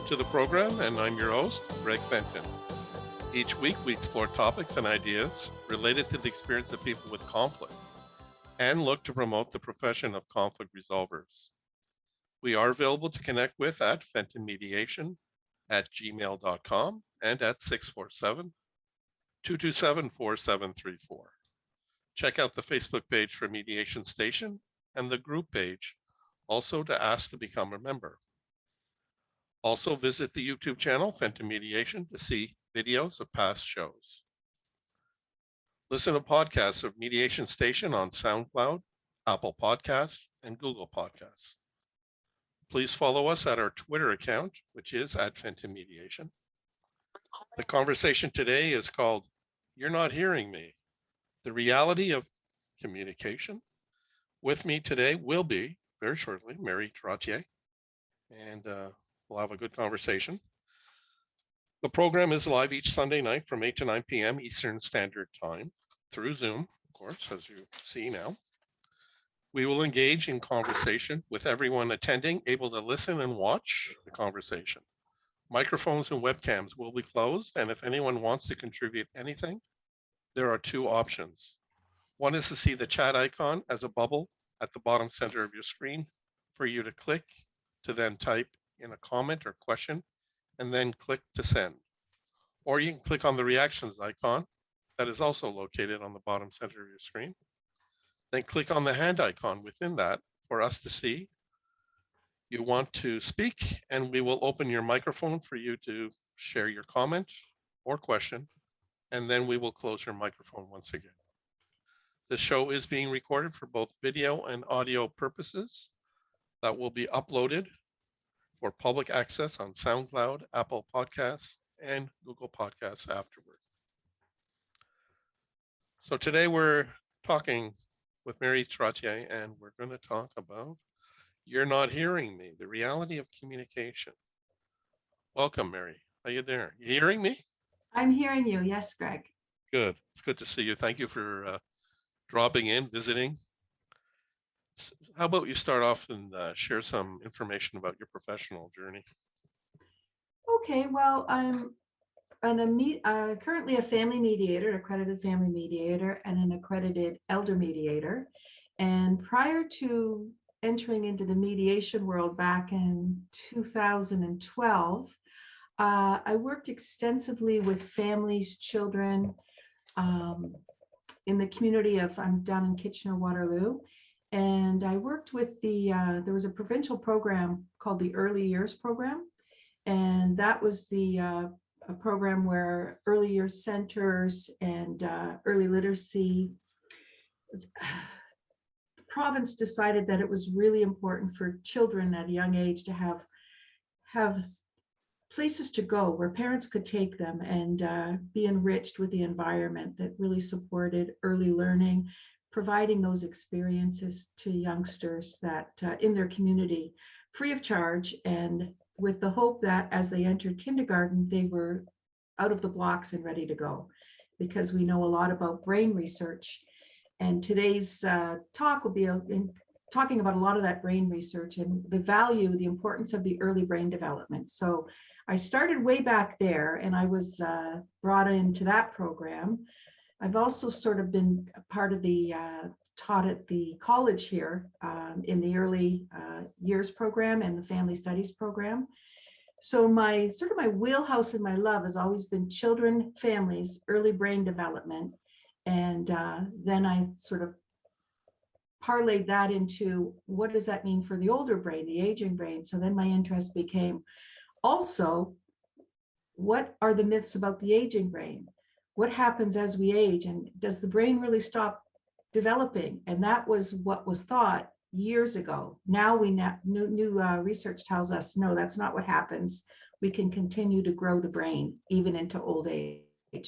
to the program, and I'm your host, Greg Fenton. Each week, we explore topics and ideas related to the experience of people with conflict and look to promote the profession of conflict resolvers. We are available to connect with at Fenton Mediation at gmail.com and at 647-227-4734. Check out the Facebook page for Mediation Station and the group page, also to ask to become a member. Also visit the YouTube channel, Fenton Mediation, to see videos of past shows. Listen to podcasts of Mediation Station on SoundCloud, Apple Podcasts, and Google Podcasts. Please follow us at our Twitter account, which is at Fenton Mediation. The conversation today is called You're Not Hearing Me, the reality of communication. With me today will be, very shortly, Mary Trottier, and we'll have a good conversation. The program is live each Sunday night from 8 to 9 p.m. Eastern Standard Time through Zoom, of course, as you see now. We will engage in conversation with everyone attending, able to listen and watch the conversation. Microphones and webcams will be closed, and if anyone wants to contribute anything, there are two options. One is to see the chat icon as a bubble at the bottom center of your screen for you to click to then type in a comment or question and then click to send. Or you can click on the reactions icon that is also located on the bottom center of your screen. Then click on the hand icon within that for us to see you want to speak, and we will open your microphone for you to share your comment or question, and then we will close your microphone once again. The show is being recorded for both video and audio purposes that will be uploaded for public access on SoundCloud, Apple Podcasts, and Google Podcasts afterward. So today we're talking with Mary Trottier, and we're going to talk about You're Not Hearing Me, the reality of communication. Welcome, Mary. How you there? You hearing me? I'm hearing you. Yes, Greg. Good. It's good to see you. Thank you for dropping in, visiting. How about you start off and share some information about your professional journey? Okay, well, I'm currently a family mediator, accredited family mediator, and an accredited elder mediator. And prior to entering into the mediation world back in 2012, I worked extensively with families, children in the community of, I'm down in Kitchener-Waterloo. And I worked with there was a provincial program called the Early Years Program. And that was a program where early years centers and early literacy, the province decided that it was really important for children at a young age to have places to go where parents could take them and be enriched with the environment that really supported early learning, providing those experiences to youngsters that in their community free of charge, and with the hope that as they entered kindergarten, they were out of the blocks and ready to go, because we know a lot about brain research. And today's talk will be talking about a lot of that brain research and the value, the importance of the early brain development. So I started way back there, and I was brought into that program. I've also sort of been a part of the taught at the college here in the early years program and the family studies program. So my wheelhouse and my love has always been children, families, early brain development. And then I sort of parlayed that into what does that mean for the older brain, the aging brain. So then my interest became also, what are the myths about the aging brain? What happens as we age, and does the brain really stop developing? And that was what was thought years ago. Now new research tells us, no, that's not what happens. We can continue to grow the brain even into old age. Okay,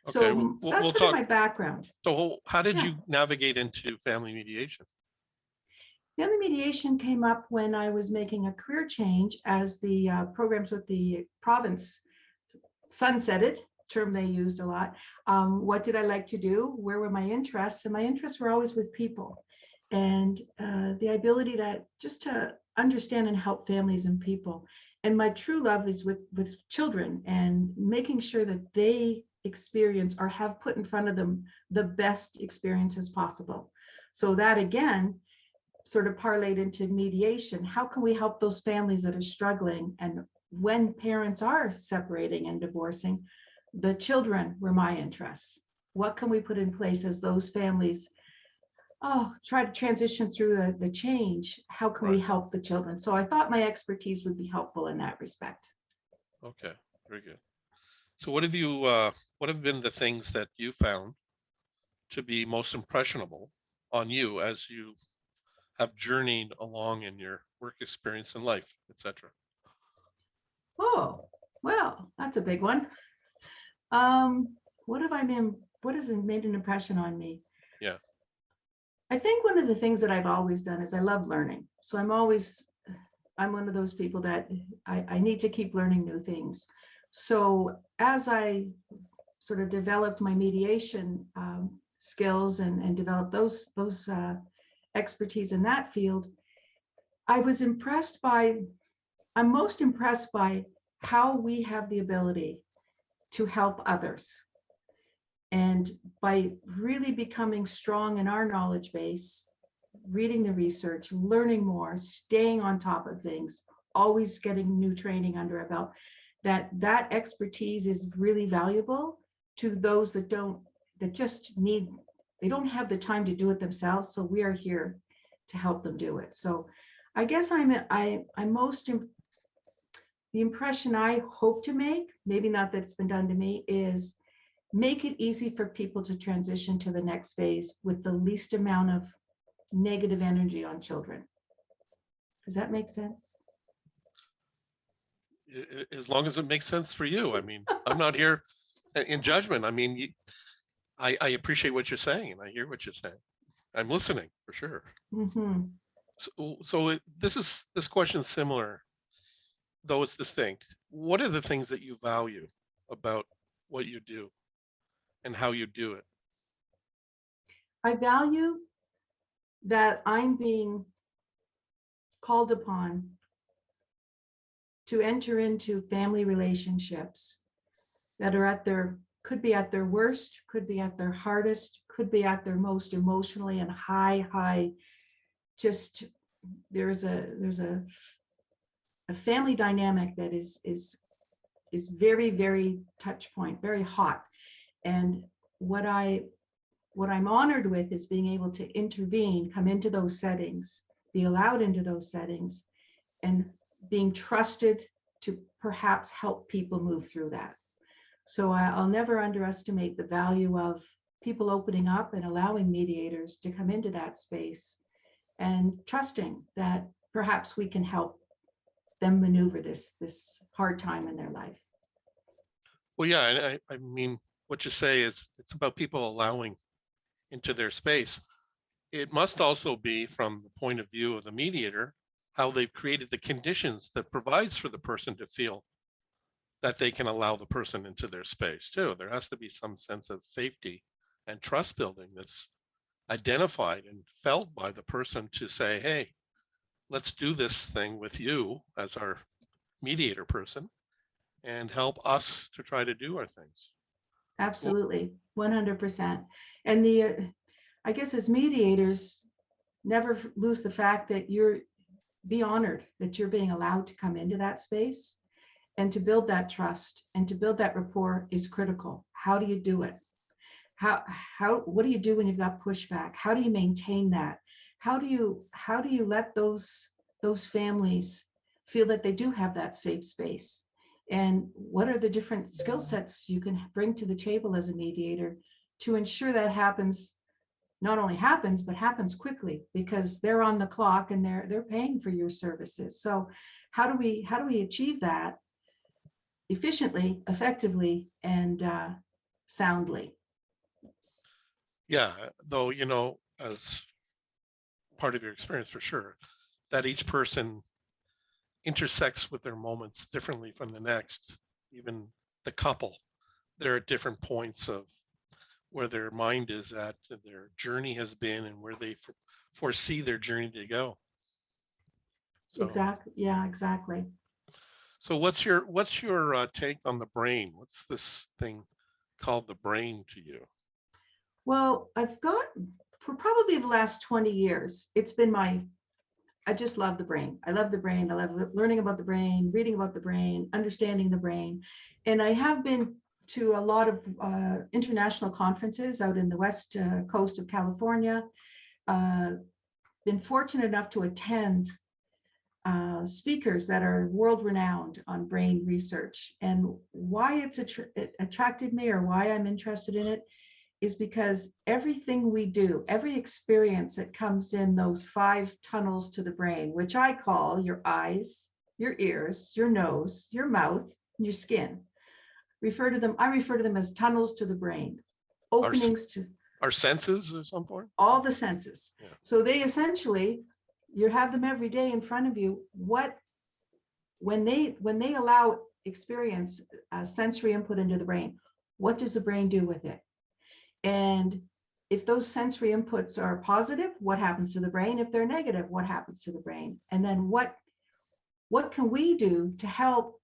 So that's sort of my background. So how did you navigate into family mediation? Family mediation came up when I was making a career change as the programs with the province sunsetted, term they used a lot. What did I like to do? Where were my interests? And my interests were always with people. And the ability to understand and help families and people. And my true love is with children and making sure that they experience or have put in front of them the best experiences possible. So that again, sort of parlayed into mediation. How can we help those families that are struggling? And when parents are separating and divorcing, the children were my interests. What can we put in place as those families try to transition through the change? How can we help the children? So I thought my expertise would be helpful in that respect. Okay, very good. So what have been the things that you found to be most impressionable on you as you have journeyed along in your work experience in life, etc.? Oh, well, that's a big one. What has made an impression on me? Yeah. I think one of the things that I've always done is I love learning. So I'm one of those people that I need to keep learning new things. So as I sort of developed my mediation skills and developed those expertise in that field, I'm most impressed by how we have the ability to help others. And by really becoming strong in our knowledge base, reading the research, learning more, staying on top of things, always getting new training under our belt, that expertise is really valuable to those that don't have the time to do it themselves. So we are here to help them do it. So I guess the impression I hope to make, maybe not that it's been done to me, is make it easy for people to transition to the next phase with the least amount of negative energy on children. Does that make sense? As long as it makes sense for you. I mean, I'm not here in judgment. I mean, I appreciate what you're saying and I hear what you're saying. I'm listening for sure. Mm-hmm. So this question is similar, though it's distinct. What are the things that you value about what you do and how you do it? I value that I'm being called upon to enter into family relationships that are could be at their worst, could be at their hardest, could be at their most emotionally and high, just there's a family dynamic that is very, very touch point, very hot. And what I'm honored with is being able to intervene, come into those settings, be allowed into those settings, and being trusted to perhaps help people move through that. So I'll never underestimate the value of people opening up and allowing mediators to come into that space and trusting that perhaps we can help them maneuver this hard time in their life. Well, yeah, and I mean, what you say is it's about people allowing into their space. It must also be from the point of view of the mediator, how they've created the conditions that provides for the person to feel that they can allow the person into their space too. There has to be some sense of safety and trust building that's identified and felt by the person to say, hey, let's do this thing with you as our mediator person and help us to try to do our things. Absolutely, 100%. And I guess as mediators, never lose the fact that be honored that you're being allowed to come into that space, and to build that trust and to build that rapport is critical. How do you do it? What do you do when you've got pushback? How do you maintain that? How do you let those families feel that they do have that safe space? And what are the different skill sets you can bring to the table as a mediator to ensure that not only happens, but happens quickly, because they're on the clock and they're paying for your services. So how do we achieve that efficiently, effectively, and soundly? Yeah, though, as part of your experience for sure, that each person intersects with their moments differently from the next. Even the couple, they're at different points of where their mind is at, their journey has been, and where they foresee their journey to go. So, Exactly. Yeah, exactly. So what's your take on the brain? What's this thing called the brain to you? Well, I've got, for probably the last 20 years, it's been I just love the brain. I love the brain. I love learning about the brain, reading about the brain, understanding the brain. And I have been to a lot of international conferences out in the west coast of California. Been fortunate enough to attend speakers that are world renowned on brain research. And why it attracted me, or why I'm interested in it, is because everything we do, every experience that comes in those 5 tunnels to the brain, which I call your eyes, your ears, your nose, your mouth, and your skin, I refer to them as tunnels to the brain, Our openings to our senses or something? all the senses. Yeah. So they essentially, you have them every day in front of you. When they allow experience sensory input into the brain, what does the brain do with it? And if those sensory inputs are positive, what happens to the brain? If they're negative, what happens to the brain? And then what can we do to help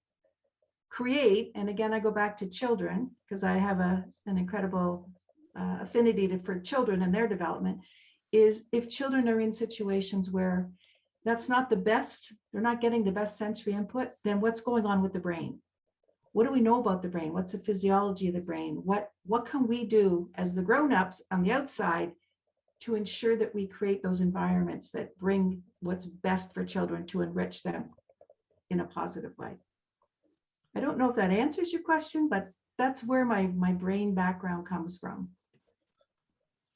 create? And again, I go back to children, because I have an incredible affinity for children and their development, is if children are in situations where that's not the best, they're not getting the best sensory input, then what's going on with the brain? What do we know about the brain? What's the physiology of the brain? What can we do as the grown-ups on the outside to ensure that we create those environments that bring what's best for children to enrich them in a positive way? I don't know if that answers your question, but that's where my brain background comes from.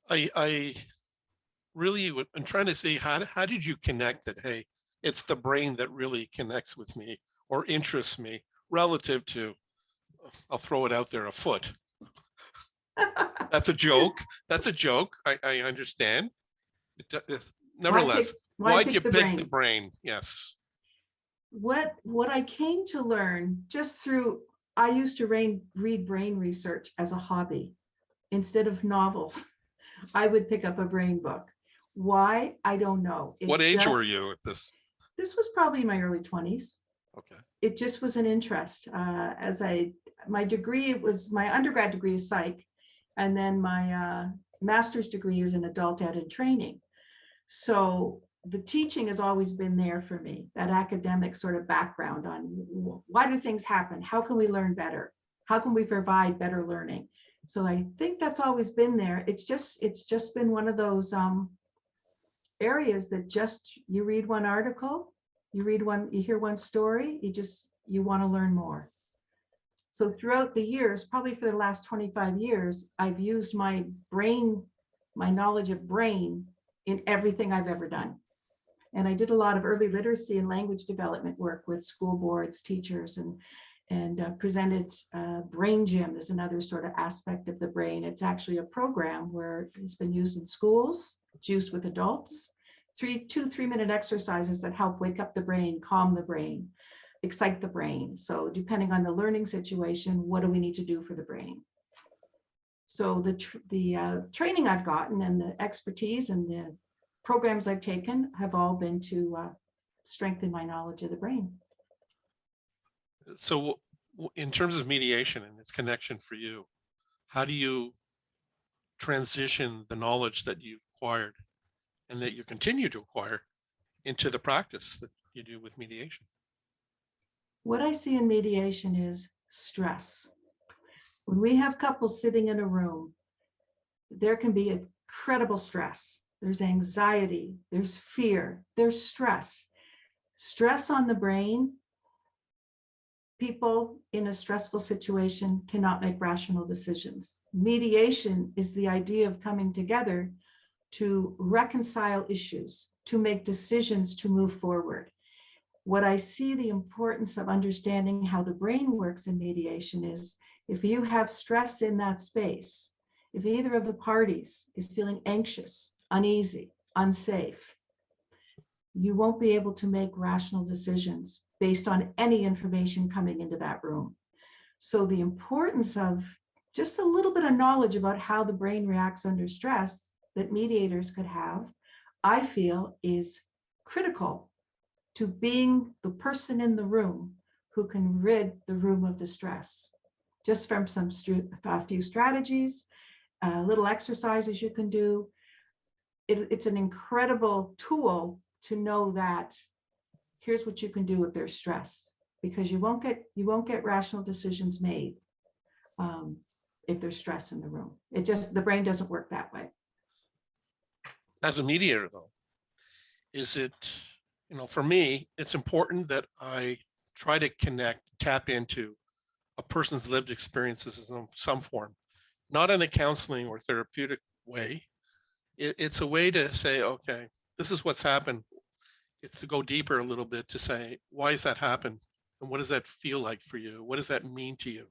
I really I'm trying to say, how did you connect that, hey, it's the brain that really connects with me or interests me relative to, I'll throw it out there, a foot. That's a joke. That's a joke. I understand. Nevertheless, why'd you pick the brain? Yes. What I came to learn just through, I used to read brain research as a hobby. Instead of novels, I would pick up a brain book. Why? I don't know. What age were you at this? This was probably my early 20s. Okay. It just was an interest. My degree, my undergrad degree is psych, and then my master's degree is in adult ed and training. So the teaching has always been there for me, that academic sort of background on why do things happen? How can we learn better? How can we provide better learning? So I think that's always been there. It's just been one of those areas that just, you read one article, you hear one story, you want to learn more. So throughout the years, probably for the last 25 years, I've used my knowledge of brain in everything I've ever done. And I did a lot of early literacy and language development work with school boards, teachers, and presented Brain Gym is another sort of aspect of the brain. It's actually a program where it's been used in schools, it's used with adults, 2-3-minute exercises that help wake up the brain, calm the brain, excite the brain. So depending on the learning situation, what do we need to do for the brain? So the training I've gotten and the expertise and the programs I've taken have all been to strengthen my knowledge of the brain. So in terms of mediation and its connection for you, how do you transition the knowledge that you've acquired and that you continue to acquire into the practice that you do with mediation? What I see in mediation is stress. When we have couples sitting in a room, there can be incredible stress. There's anxiety, there's fear, there's stress. Stress on the brain. People in a stressful situation cannot make rational decisions. Mediation is the idea of coming together to reconcile issues, to make decisions to move forward. What I see the importance of understanding how the brain works in mediation is, if you have stress in that space, if either of the parties is feeling anxious, uneasy, unsafe, you won't be able to make rational decisions based on any information coming into that room. So the importance of just a little bit of knowledge about how the brain reacts under stress that mediators could have, I feel, is critical to being the person in the room who can rid the room of the stress, just from a few strategies, little exercises you can do. It's an incredible tool to know that here's what you can do if there's stress, because you won't get rational decisions made if there's stress in the room. The brain doesn't work that way. As a mediator, though, is it, for me, it's important that I try to tap into a person's lived experiences in some form, not in a counseling or therapeutic way. It's a way to say, okay, this is what's happened. It's to go deeper a little bit to say, why has that happened? And what does that feel like for you? What does that mean to you?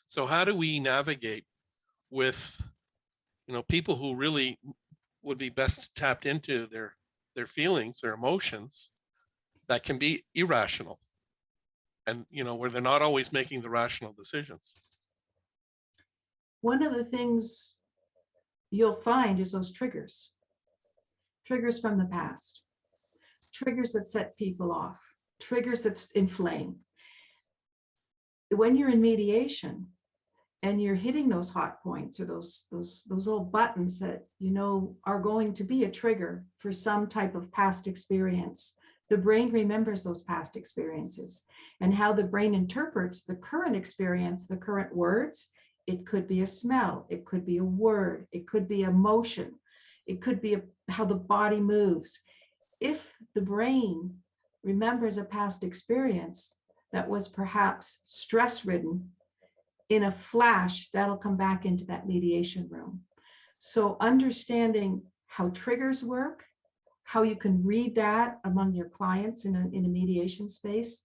So how do we navigate with, people who really would be best tapped into their feelings, their emotions that can be irrational and, where they're not always making the rational decisions? One of the things you'll find is those triggers from the past, triggers that set people off, triggers that inflame. When you're in mediation and you're hitting those hot points or those old buttons that are going to be a trigger for some type of past experience, the brain remembers those past experiences and how the brain interprets the current experience, the current words. It could be a smell, it could be a word, it could be emotion, it could be how the body moves. If the brain remembers a past experience that was perhaps stress-ridden, in a flash, that'll come back into that mediation room. So understanding how triggers work, how you can read that among your clients in a mediation space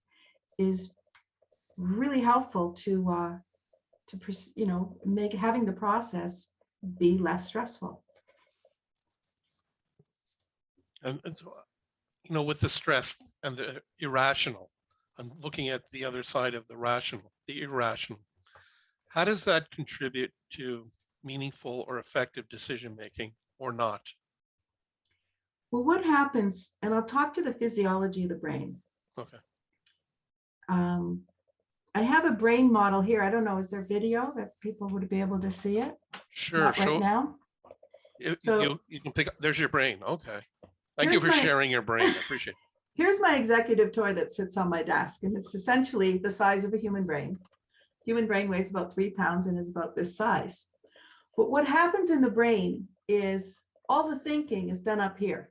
is really helpful to make having the process be less stressful. And so, with the stress and the irrational, I'm looking at the other side of the rational, the irrational. How does that contribute to meaningful or effective decision-making or not? Well, what happens, and I'll talk to the physiology of the brain. Okay. I have a brain model here. I don't know, is there video that people would be able to see it? Sure. Not right now. So you can pick up, there's your brain. Okay. Thank you for sharing your brain. I appreciate it. Here's my executive toy that sits on my desk, and it's essentially the size of a human brain. Human brain weighs about 3 pounds and is about this size. But what happens in the brain is all the thinking is done up here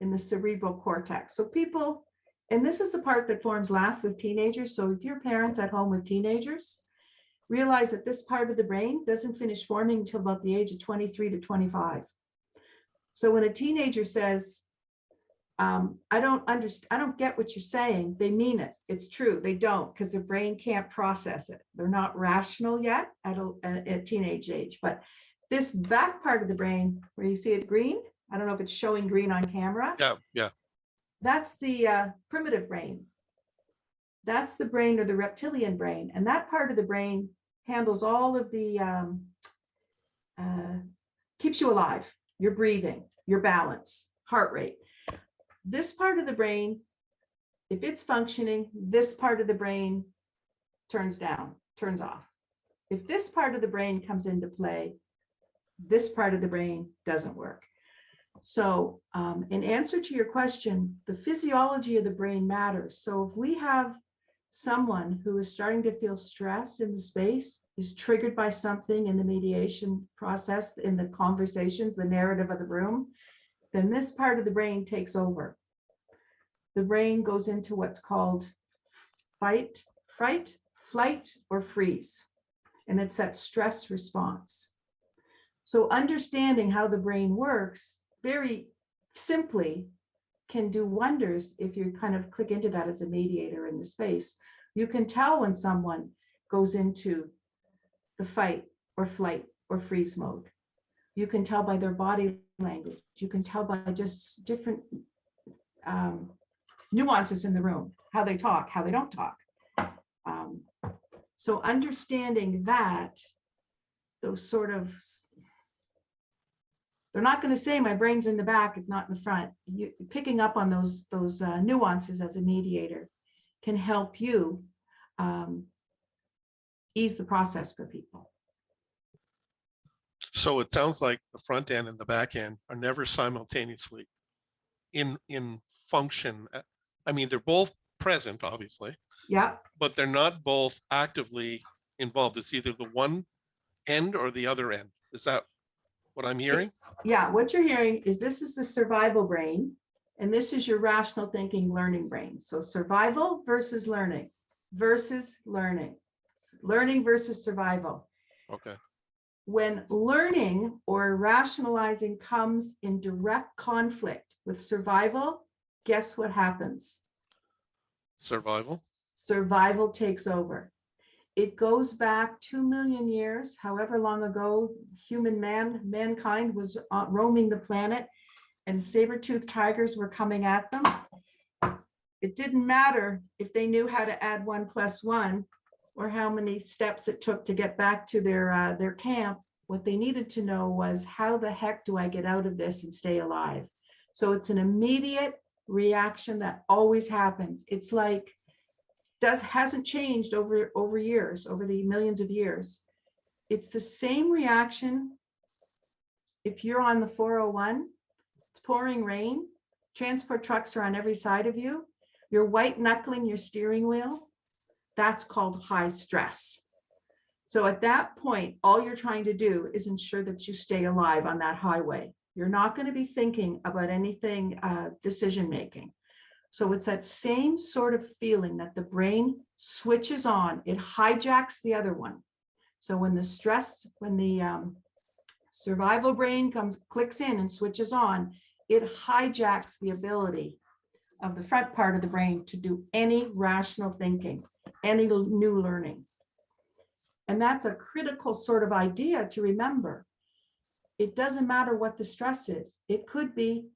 in the cerebral cortex. So people, and this is the part that forms last with teenagers. So if you're parents at home with teenagers, realize that this part of the brain doesn't finish forming until about the age of 23 to 25. So when a teenager says, I don't get what you're saying, they mean it. It's true. They don't, because their brain can't process it. They're not rational yet at a teenage age. But this back part of the brain where you see it green, I don't know if it's showing green on camera. Yeah. That's the primitive brain. That's the brain, or the reptilian brain. And that part of the brain handles all of the, keeps you alive, your breathing, your balance, heart rate. This part of the brain, if it's functioning, this part of the brain turns off. If this part of the brain comes into play, this part of the brain doesn't work. So in answer to your question, the physiology of the brain matters. So if we have someone who is starting to feel stress in the space, is triggered by something in the mediation process, in the conversations, the narrative of the room, then this part of the brain takes over. The brain goes into what's called fight, flight, or freeze. And it's that stress response. So understanding how the brain works very simply can do wonders if you kind of click into that as a mediator in the space. You can tell when someone goes into the fight or flight or freeze mode. You can tell by their body language. You can tell by just different nuances in the room, how they talk, how they don't talk. So understanding that, those sort of, they're not going to say my brain's in the back, it's not in the front. Picking up on those nuances as a mediator can help you ease the process for people. So it sounds like the front end and the back end are never simultaneously in function. I mean, they're both present, obviously, Yeah. but they're not both actively involved. It's either the one end or the other end. Is that what I'm hearing? Yeah, what you're hearing is this is the survival brain, and this is your rational thinking learning brain. So survival versus learning, learning versus survival. Okay. When learning or rationalizing comes in direct conflict with survival, guess what happens? Survival. Survival takes over. It goes back 2 million years, however long ago mankind was roaming the planet and saber-toothed tigers were coming at them. It didn't matter if they knew how to add 1 + 1 or how many steps it took to get back to their camp. What they needed to know was, how the heck do I get out of this and stay alive? So it's an immediate reaction that always happens. It's like, hasn't changed over years, over the millions of years. It's the same reaction. If you're on the 401, it's pouring rain, transport trucks are on every side of you, you're white knuckling your steering wheel. That's called high stress. So at that point, all you're trying to do is ensure that you stay alive on that highway. You're not going to be thinking about anything decision making. So it's that same sort of feeling that the brain switches on. It hijacks the other one. So when the survival brain clicks in and switches on, it hijacks the ability of the front part of the brain to do any rational thinking, any new learning. And that's a critical sort of idea to remember. It doesn't matter what the stress is. It could be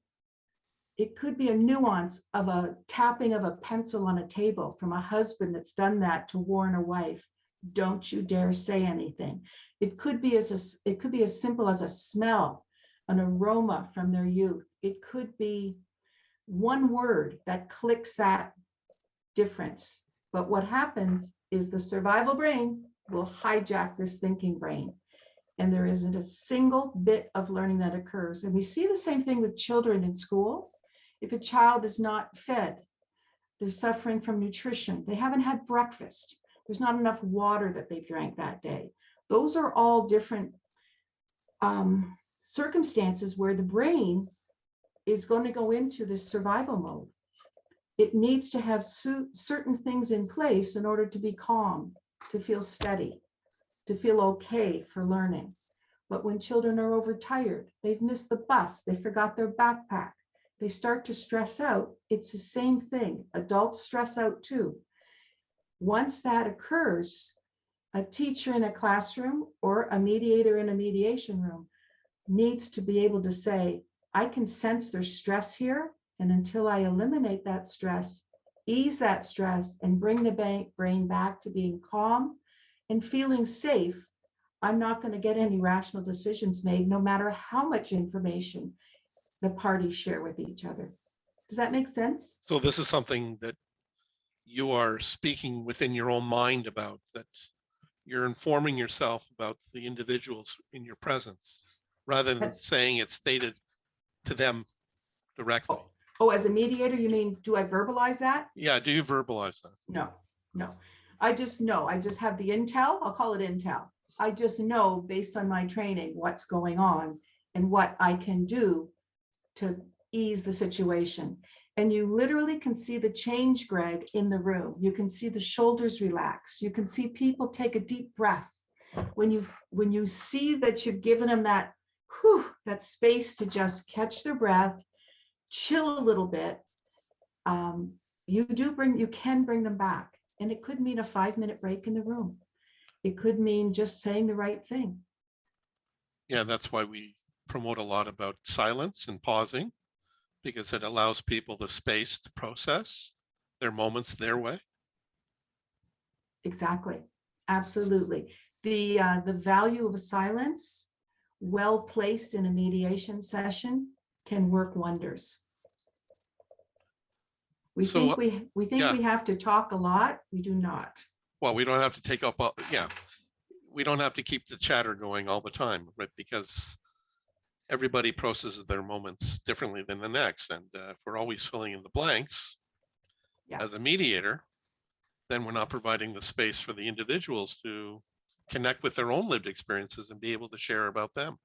a nuance of a tapping of a pencil on a table from a husband that's done that to warn a wife. Don't you dare say anything. It could be as simple as a smell, an aroma from their youth. It could be one word that clicks that difference. But what happens is the survival brain will hijack this thinking brain. And there isn't a single bit of learning that occurs. And we see the same thing with children in school. If a child is not fed, they're suffering from nutrition. They haven't had breakfast. There's not enough water that they've drank that day. Those are all different circumstances where the brain is going to go into this survival mode. It needs to have certain things in place in order to be calm, to feel steady, to feel okay for learning. But when children are overtired, they've missed the bus, they forgot their backpack, they start to stress out. It's the same thing. Adults stress out too. Once that occurs, a teacher in a classroom or a mediator in a mediation room needs to be able to say, I can sense there's stress here, and until I eliminate that stress, ease that stress, and bring the brain back to being calm and feeling safe, I'm not going to get any rational decisions made, no matter how much information the parties share with each other. Does that make sense? So this is something that you are speaking within your own mind about, that you're informing yourself about the individuals in your presence, rather than saying it's stated to them directly. Oh, as a mediator, you mean, do I verbalize that? Yeah, do you verbalize that? No. I just know, I just have the intel, I'll call it intel. I just know based on my training what's going on and what I can do to ease the situation. And you literally can see the change, Greg, in the room. You can see the shoulders relax. You can see people take a deep breath. When you see that you've given them that space to just catch their breath, chill a little bit, you can bring them back. And it could mean a 5-minute break in the room. It could mean just saying the right thing. Yeah, that's why we promote a lot about silence and pausing, because it allows people the space to process their moments their way. Exactly. Absolutely. The value of a silence, well placed in a mediation session, can work wonders. We think we have to talk a lot. We do not. Well, we don't have to take up, yeah, we don't have to keep the chatter going all the time, right? Because everybody processes their moments differently than the next. And if we're always filling in the blanks Yeah. as a mediator, then we're not providing the space for the individuals to connect with their own lived experiences and be able to share about them.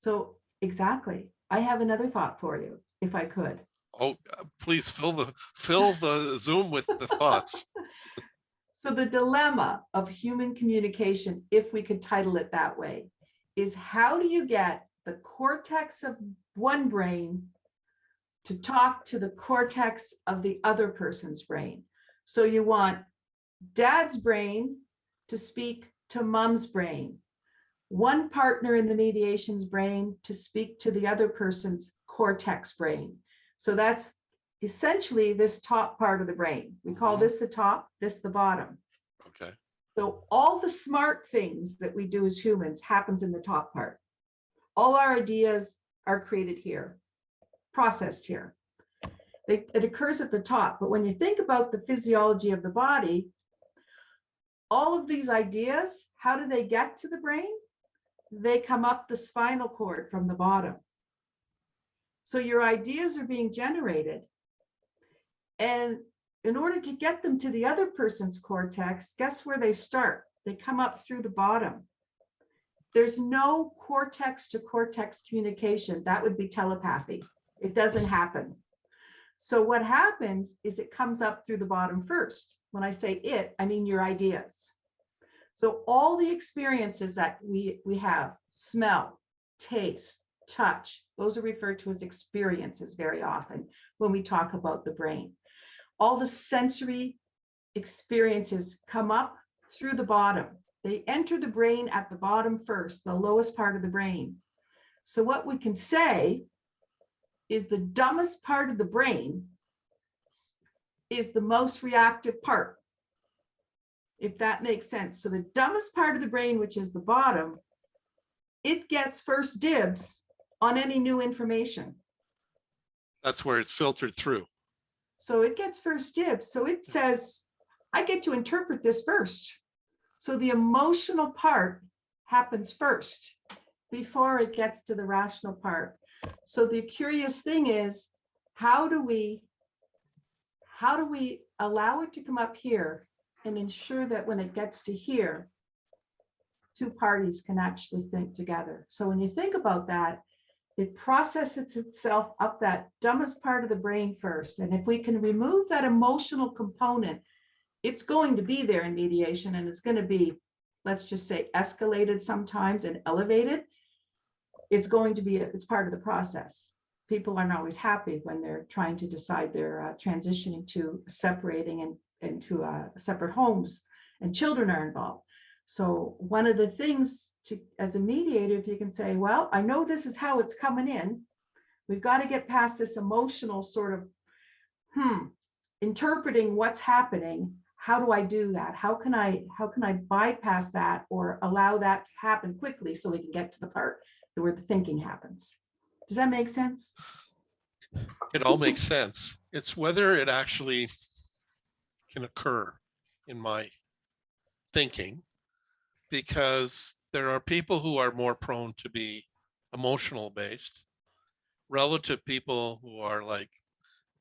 So exactly. I have another thought for you, if I could. Oh, please fill the Zoom with the thoughts. So the dilemma of human communication, if we could title it that way, is how do you get the cortex of one brain to talk to the cortex of the other person's brain? So you want dad's brain to speak to mom's brain, one partner in the mediation's brain to speak to the other person's cortex brain. So that's essentially this top part of the brain. We call this the top, this the bottom. Okay. So all the smart things that we do as humans happens in the top part. All our ideas are created here, processed here. It occurs at the top, but when you think about the physiology of the body, all of these ideas, how do they get to the brain? They come up the spinal cord from the bottom. So your ideas are being generated. And in order to get them to the other person's cortex, guess where they start? They come up through the bottom. There's no cortex to cortex communication. That would be telepathy. It doesn't happen. So what happens is it comes up through the bottom first. When I say it, I mean your ideas. So all the experiences that we have, smell, taste, touch, those are referred to as experiences very often when we talk about the brain. All the sensory experiences come up through the bottom. They enter the brain at the bottom first, the lowest part of the brain. So what we can say is the dumbest part of the brain is the most reactive part, if that makes sense. So the dumbest part of the brain, which is the bottom, it gets first dibs on any new information. That's where it's filtered through. So it gets first dibs. So it says, I get to interpret this first. So the emotional part happens first before it gets to the rational part. So the curious thing is, how do we allow it to come up here and ensure that when it gets to here, two parties can actually think together? So when you think about that, it processes itself up that dumbest part of the brain first. And if we can remove that emotional component, it's going to be there in mediation, and it's going to be, let's just say, escalated sometimes and elevated. It's going to be, it's part of the process. People aren't always happy when they're trying to decide they're transitioning to separating and into separate homes, and children are involved. So one of the things to, as a mediator, if you can say, well, I know this is how it's coming in. We've got to get past this emotional sort of, interpreting what's happening. How do I do that? How can I bypass that or allow that to happen quickly so we can get to the part where the thinking happens? Does that make sense? It all makes sense. It's whether it actually can occur in my thinking, because there are people who are more prone to be emotional based, relative people who are like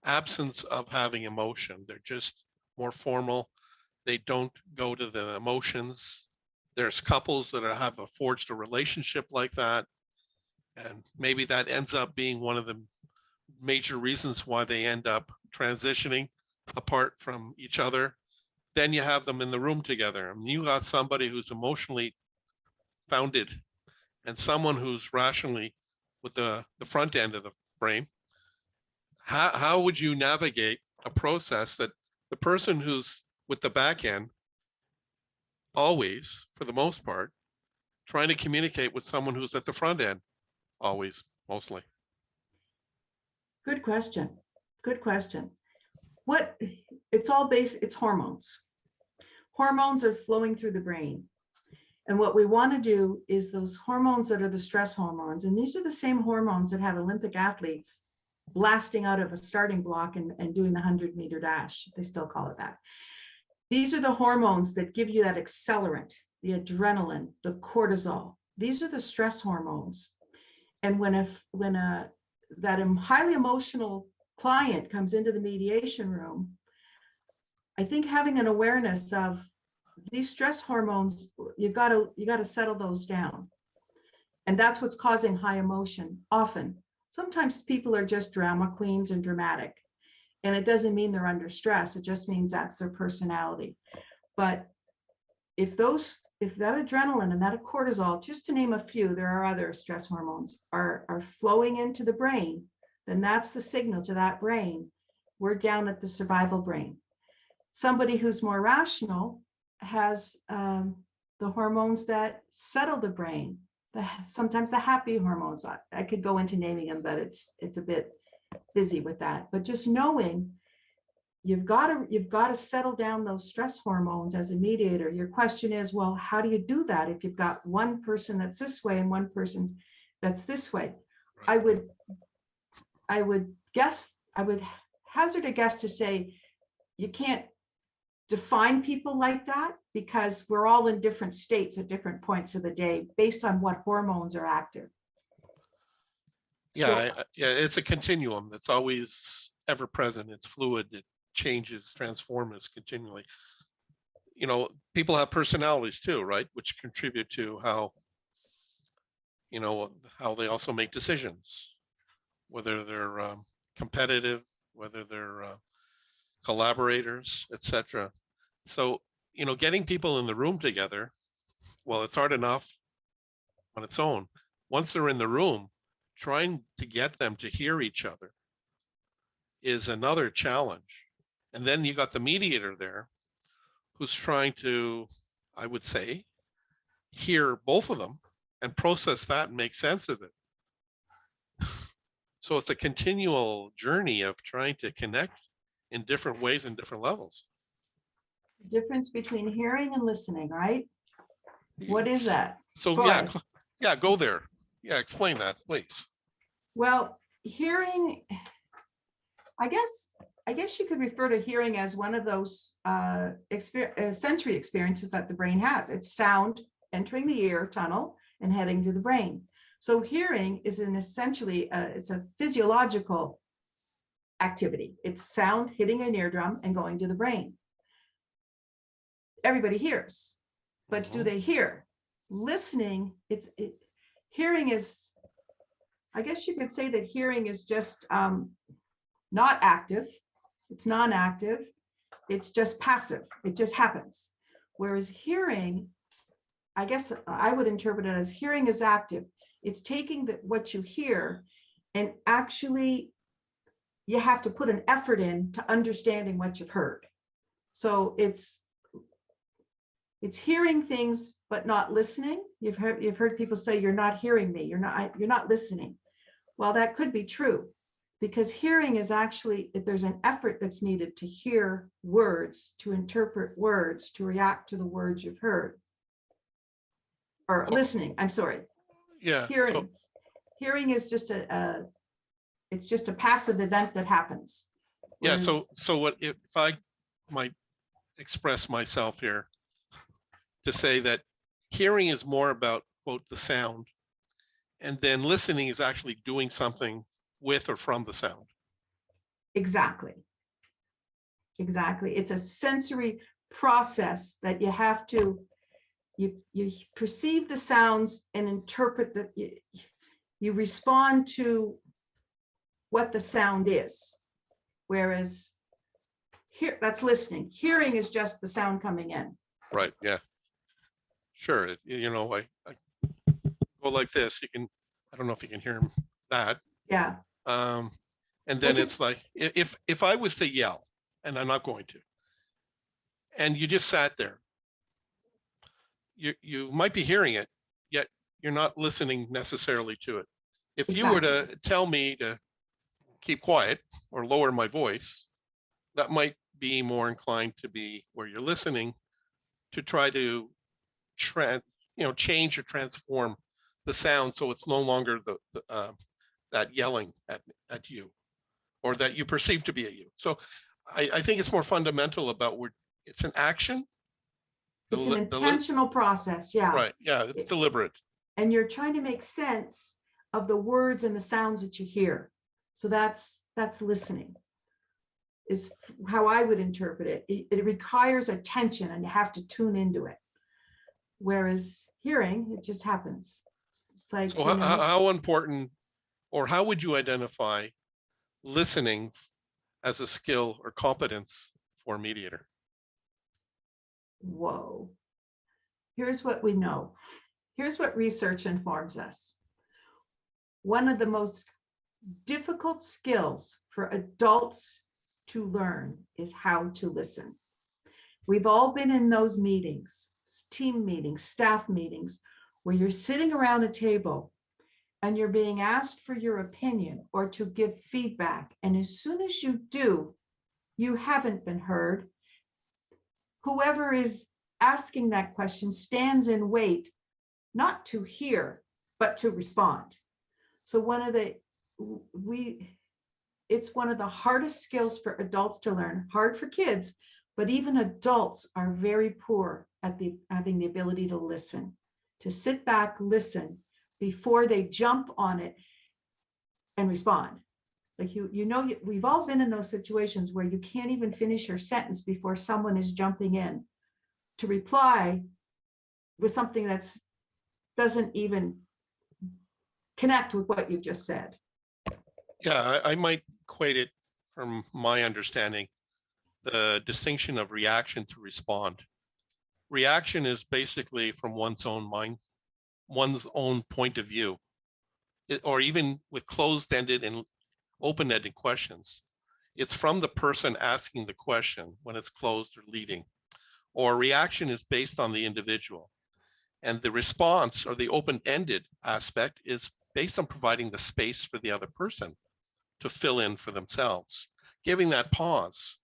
absence of having emotion. They're just more formal. They don't go to the emotions. There's couples that have forged a relationship like that. And maybe that ends up being one of the major reasons why they end up transitioning apart from each other. Then you have them in the room together. I mean, you got somebody who's emotionally founded and someone who's rationally with the front end of the brain. How would you navigate a process that the person who's with the back end always, for the most part, trying to communicate with someone who's at the front end always, mostly? Good question. Good question. It's all based, it's hormones. Hormones are flowing through the brain. And what we want to do is those hormones that are the stress hormones, and these are the same hormones that have Olympic athletes blasting out of a starting block and doing the 100-meter dash. They still call it that. These are the hormones that give you that accelerant, the adrenaline, the cortisol. These are the stress hormones. And when that highly emotional client comes into the mediation room, I think having an awareness of these stress hormones, you got to settle those down. And that's what's causing high emotion often. Sometimes people are just drama queens and dramatic. And it doesn't mean they're under stress. It just means that's their personality. But if that adrenaline and that cortisol, just to name a few, there are other stress hormones, are flowing into the brain, then that's the signal to that brain. We're down at the survival brain. Somebody who's more rational has the hormones that settle the brain, sometimes the happy hormones. I could go into naming them, but it's a bit busy with that. But just knowing you've got to settle down those stress hormones as a mediator. Your question is, well, how do you do that if you've got one person that's this way and one person that's this way? I would hazard a guess to say you can't define people like that, because we're all in different states at different points of the day based on what hormones are active. Yeah, it's a continuum that's always ever present. It's fluid. It changes, transforms continually. You know, people have personalities too, right? Which contribute to how they also make decisions, whether they're competitive, whether they're collaborators, etc. So, getting people in the room together, well, it's hard enough on its own. Once they're in the room, trying to get them to hear each other is another challenge. And then you got the mediator there who's trying to, I would say, hear both of them and process that and make sense of it. So it's a continual journey of trying to connect in different ways and different levels. The difference between hearing and listening, right? What is that? So yeah, go there. Yeah, explain that, please. Well, hearing, I guess you could refer to hearing as one of those sensory experiences that the brain has. It's sound entering the ear tunnel and heading to the brain. So hearing is essentially it's a physiological activity. It's sound hitting an eardrum and going to the brain. Everybody hears, but do they hear? Listening, hearing is, I guess you could say that hearing is just not active. It's non-active. It's just passive. It just happens. Whereas hearing, I guess I would interpret it as hearing is active. It's taking what you hear, and actually you have to put an effort in to understanding what you've heard. So it's hearing things but not listening. You've heard people say, you're not hearing me, you're not listening. Well, that could be true, because hearing is actually, there's an effort that's needed to hear words, to interpret words, to react to the words you've heard. Or listening, I'm sorry. Yeah. Hearing is just it's just a passive event that happens. Yeah. So what if I might express myself here to say that hearing is more about, quote, the sound, and then listening is actually doing something with or from the sound. Exactly. It's a sensory process that you have to, you perceive the sounds and interpret that you respond to what the sound is. Whereas here, that's listening. Hearing is just the sound coming in. Right. Yeah. Sure. I go like this. I don't know if you can hear that. Yeah. And then it's like, if I was to yell, and I'm not going to, and you just sat there, you might be hearing it, yet you're not listening necessarily to it. If you were to tell me to keep quiet or lower my voice, that might be more inclined to be where you're listening, to try to change or transform the sound so it's no longer that yelling at you, or that you perceive to be at you. So I think it's more fundamental about it's an action. It's an intentional process, yeah. Right, yeah, it's deliberate. And you're trying to make sense of the words and the sounds that you hear. So that's listening, is how I would interpret it. It requires attention and you have to tune into it. Whereas hearing, it just happens. It's like, So how important, or how would you identify listening as a skill or competence for a mediator? whoa. Here's what we know. Here's what research informs us. One of the most difficult skills for adults to learn is how to listen. We've all been in those meetings, team meetings, staff meetings, where you're sitting around a table and you're being asked for your opinion or to give feedback. And as soon as you do, you haven't been heard. Whoever is asking that question stands in wait, not to hear, but to respond. So it's one of the hardest skills for adults to learn, hard for kids, but even adults are very poor at having the ability to listen, to sit back, listen before they jump on it and respond. Like, we've all been in those situations where you can't even finish your sentence before someone is jumping in to reply with something that doesn't even connect with what you just said. Yeah, I might equate it, from my understanding, the distinction of reaction to respond. Reaction is basically from one's own mind, one's own point of view, or even with closed-ended and open-ended questions. It's from the person asking the question when it's closed or leading. Or reaction is based on the individual. And the response, or the open-ended aspect, is based on providing the space for the other person to fill in for themselves, giving that pause,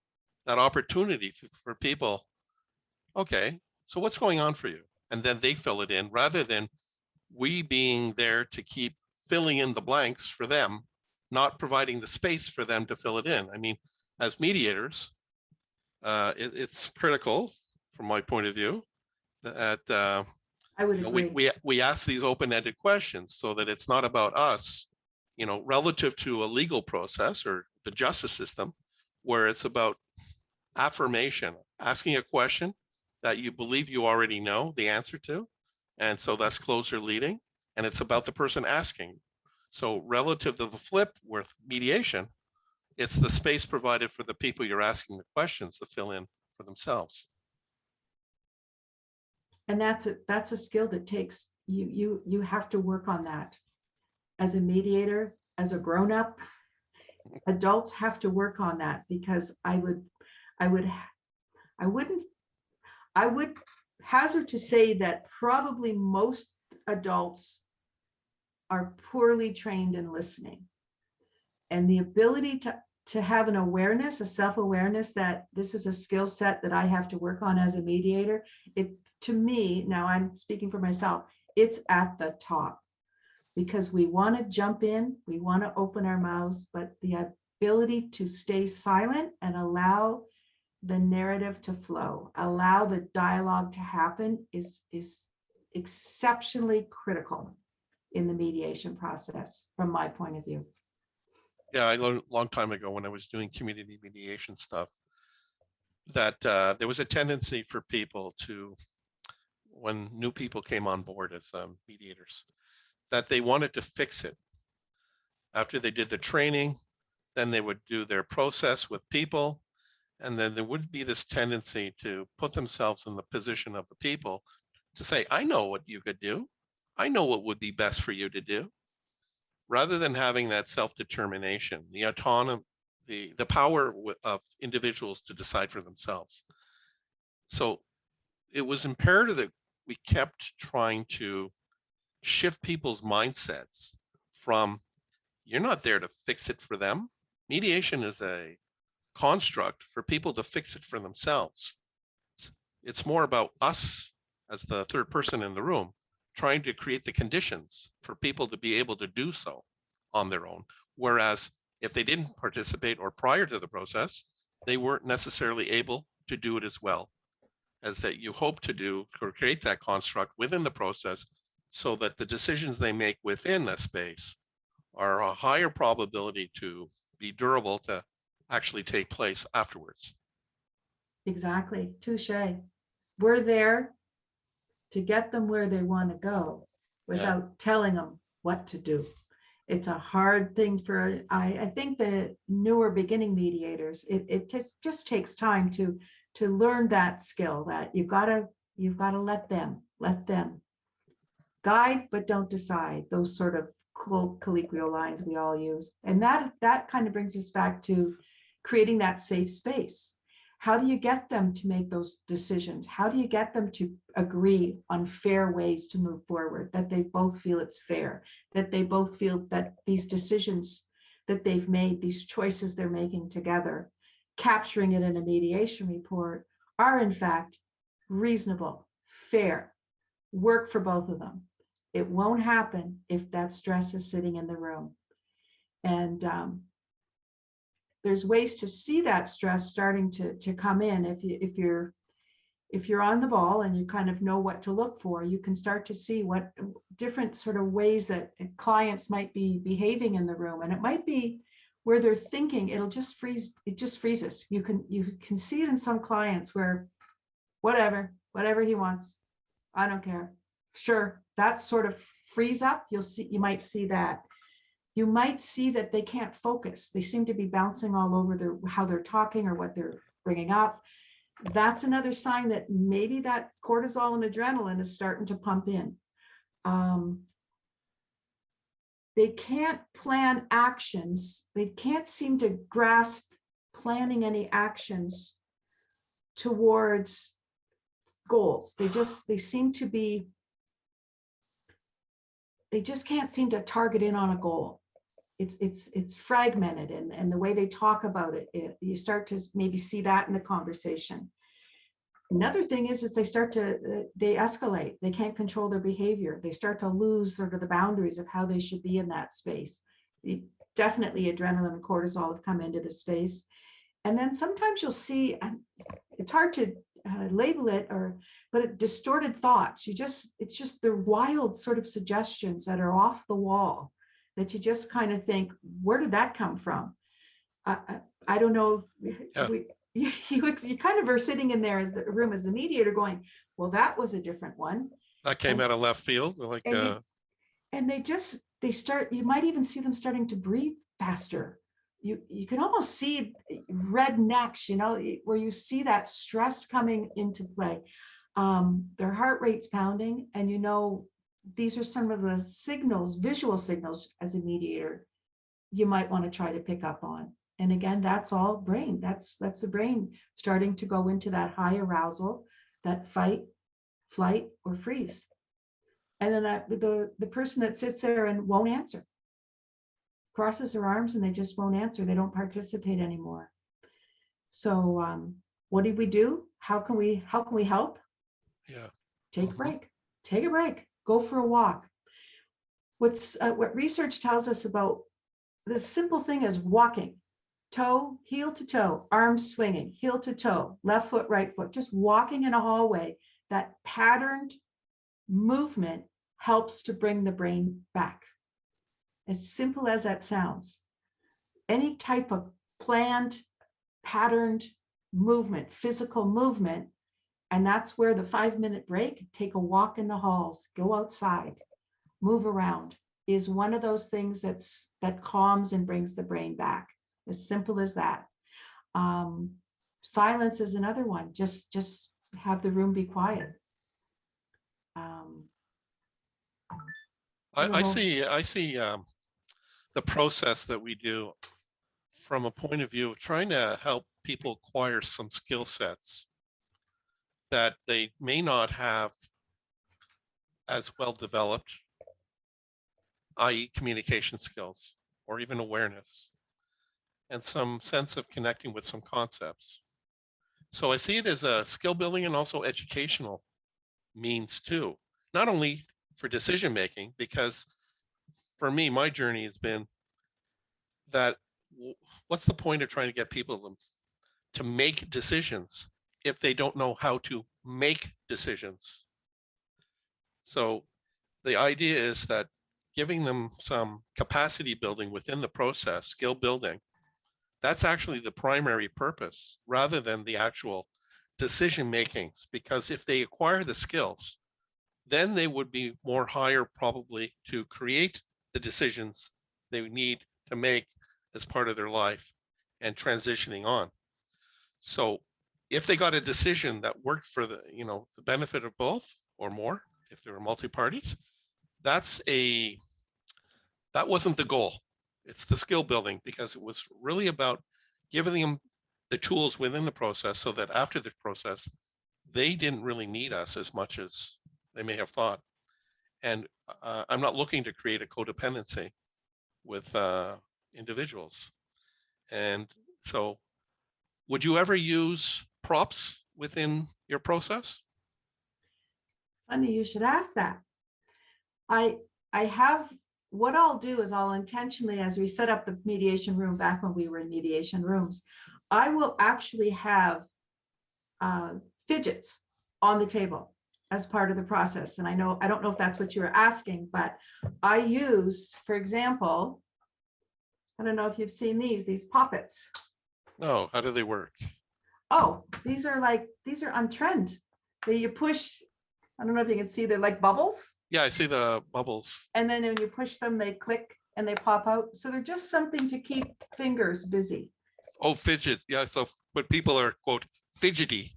that opportunity for people. Okay, so what's going on for you? And then they fill it in, rather than we being there to keep filling in the blanks for them, not providing the space for them to fill it in. I mean, as mediators, it's critical from my point of view that I would agree. we ask these open-ended questions so that it's not about us, relative to a legal process or the justice system, where it's about affirmation, asking a question that you believe you already know the answer to. And so that's closer leading, and it's about the person asking. So relative to the flip with mediation, it's the space provided for the people you're asking the questions to fill in for themselves. And that's a skill that takes you have to work on that as a mediator, as a grown-up. Adults have to work on that, because I would hazard to say that probably most adults are poorly trained in listening, and the ability to have an awareness, a self-awareness that this is a skill set that I have to work on as a mediator. To me, now I'm speaking for myself, it's at the top, because we want to jump in, we want to open our mouths, but the ability to stay silent and allow the narrative to flow, allow the dialogue to happen is exceptionally critical in the mediation process, from my point of view. Yeah, I learned a long time ago when I was doing community mediation stuff that there was a tendency for people to, when new people came on board as mediators, that they wanted to fix it. After they did the training, then they would do their process with people, and then there would be this tendency to put themselves in the position of the people to say, I know what you could do. I know what would be best for you to do. Rather than having that self-determination, the autonomy, the power of individuals to decide for themselves. So it was imperative that we kept trying to shift people's mindsets from, you're not there to fix it for them. Mediation is a construct for people to fix it for themselves. It's more about us as the third person in the room, trying to create the conditions for people to be able to do so on their own. Whereas if they didn't participate or prior to the process, they weren't necessarily able to do it as well as that you hope to do, or create that construct within the process so that the decisions they make within the space are a higher probability to be durable to actually take place afterwards. Exactly. Touche. We're there to get them where they want to go without telling them what to do. It's a hard thing for, I think the newer beginning mediators, it just takes time to learn that skill, that you've got to let them guide, but don't decide. Those sort of colloquial lines we all use. And that kind of brings us back to creating that safe space. How do you get them to make those decisions? How do you get them to agree on fair ways to move forward, that they both feel it's fair, that they both feel that these decisions that they've made, these choices they're making together, capturing it in a mediation report, are in fact reasonable, fair, work for both of them. It won't happen if that stress is sitting in the room. And there's ways to see that stress starting to come in. If you're on the ball and you kind of know what to look for, you can start to see what different sort of ways that clients might be behaving in the room. And it might be where they're thinking, it'll just freeze, it just freezes. You can see it in some clients where whatever he wants, I don't care. Sure, that sort of freeze up, you might see that. You might see that they can't focus. They seem to be bouncing all over how they're talking or what they're bringing up. That's another sign that maybe that cortisol and adrenaline is starting to pump in. They can't plan actions. They can't seem to grasp planning any actions towards goals. They just can't seem to target in on a goal. It's fragmented, and the way they talk about it, you start to maybe see that in the conversation. Another thing is they escalate. They can't control their behavior. They start to lose sort of the boundaries of how they should be in that space. Definitely adrenaline and cortisol have come into the space. And then sometimes you'll see, it's hard to label it, but distorted thoughts. It's just the wild sort of suggestions that are off the wall, that you just kind of think, where did that come from? I don't know. Yeah. You kind of are sitting in there as the room as the mediator going, well, that was a different one. That came out of left field. Like, and they start, you might even see them starting to breathe faster. You can almost see red necks, where you see that stress coming into play. Their heart rate's pounding, and these are some of the signals, visual signals as a mediator, you might want to try to pick up on. And again, that's all brain. That's the brain starting to go into that high arousal, that fight, flight, or freeze. And then the person that sits there and won't answer, crosses their arms and they just won't answer. They don't participate anymore. So what do we do? How can we help? Yeah. Take a break. Take a break. Go for a walk. What research tells us about this simple thing as walking, heel to toe, arms swinging, heel to toe, left foot, right foot, just walking in a hallway, that patterned movement helps to bring the brain back. As simple as that sounds. Any type of planned, patterned movement, physical movement, and that's where the 5-minute break, take a walk in the halls, go outside, move around, is one of those things that calms and brings the brain back. As simple as that. Silence is another one. Just have the room be quiet. I see the process that we do from a point of view of trying to help people acquire some skill sets that they may not have as well developed, i.e. communication skills or even awareness, and some sense of connecting with some concepts. So I see it as a skill building and also educational means too, not only for decision making, because for me, my journey has been that what's the point of trying to get people to make decisions if they don't know how to make decisions. So the idea is that giving them some capacity building within the process, skill building, that's actually the primary purpose rather than the actual decision makings. Because if they acquire the skills, then they would be more higher probably to create the decisions they need to make as part of their life and transitioning on. So if they got a decision that worked for the, the benefit of both or more, if there were multi-parties, that wasn't the goal. It's the skill building, because it was really about giving them the tools within the process so that after the process, they didn't really need us as much as they may have thought. And I'm not looking to create a codependency with individuals. And so would you ever use props within your process? Funny you should ask that. I have, what I'll do is I'll intentionally, as we set up the mediation room back when we were in mediation rooms, I will actually have fidgets on the table as part of the process. And I don't know if that's what you were asking, but I use, for example, I don't know if you've seen these poppets. No, how do they work? Oh, these are on trend. You push, I don't know if you can see, they're like bubbles. Yeah, I see the bubbles. And then when you push them, they click and they pop out. So they're just something to keep fingers busy. Oh, fidget. Yeah, so when people are, quote, fidgety.